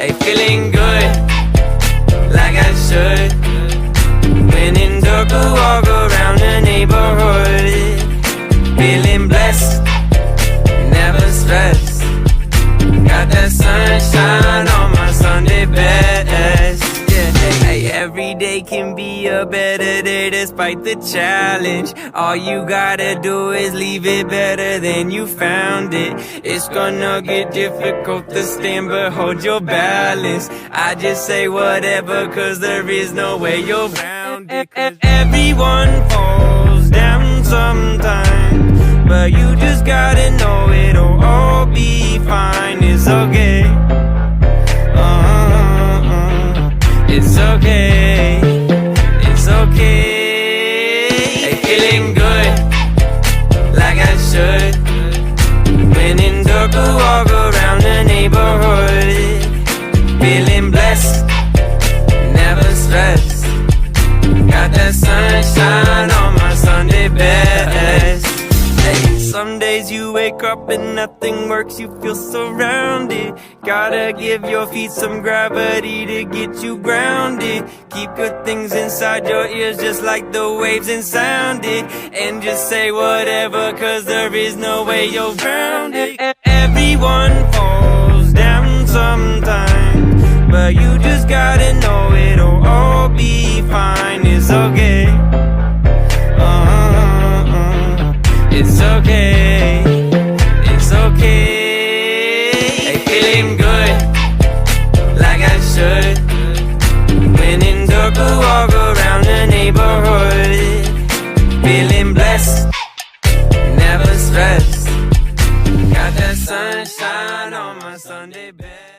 Hey, feeling good, like I should. When in dark, I walk around the neighborhood. Feeling blessed, never stressed. Got that sunshine on my Sunday best. Yeah, hey, every day can be a better day despite the challenge. All you gotta do is leave it better than you found it. It's gonna get difficult to stand, but hold your balance. I just say whatever, cause there is no way you're around it. Everyone falls down sometimes, but you just gotta know it'll all be fine. It's okay. It's okay. It's okay. Hey, feeling good, like I should. When in dark, I walk around the neighborhood. Feeling blessed, never stressed. Got that sunshine on my Sunday best. Hey, some days you wake up and nothing works, you feel surrounded. Gotta give your feet some gravity to get you grounded. Keep good things inside your ears just like the waves and sound it. And just say whatever, cause there is no way you're around it. Everyone falls down sometimes, but you just gotta know it'll all be fine. It's okay. It's okay. It's okay. Hey, feeling good, like I should. When in dark, I walk around the neighborhood. Feeling blessed, never stressed. Got that sunshine on my Sunday best.